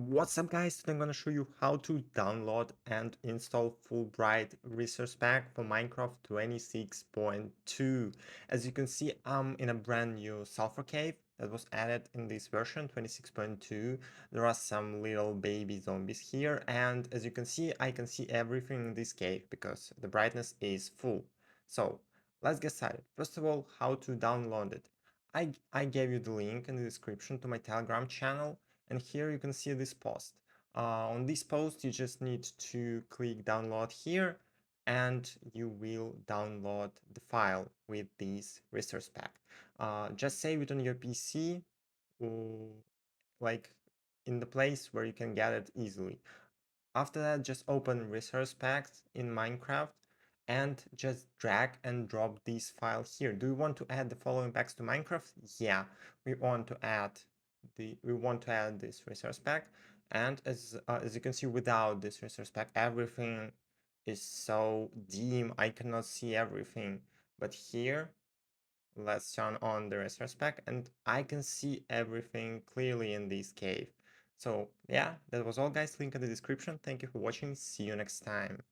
What's up guys, today I'm going to show you how to download and install FullBright resource pack for Minecraft 26.2. As you can see, I'm in a brand new sulfur cave that was added in this version 26.2. There are some little baby zombies here, and as you can see, I can see everything in this cave because the brightness is full. So let's get started. First of all, how to download it. I gave you the link in the description to my Telegram channel, and here you can see this post. On this post, you just need to click download here and you will download the file with this resource pack. Just save it on your PC, like in the place where you can get it easily. After that, just open resource packs in Minecraft and just drag and drop this file here. Do you want to add the following packs to Minecraft? Yeah, we want to add this resource pack. And as you can see, without this resource pack, everything is so dim. I cannot see everything. But here, let's turn on the resource pack and I can see everything clearly in this cave. So yeah, that was all guys, link in the description. Thank you for watching, see you next time.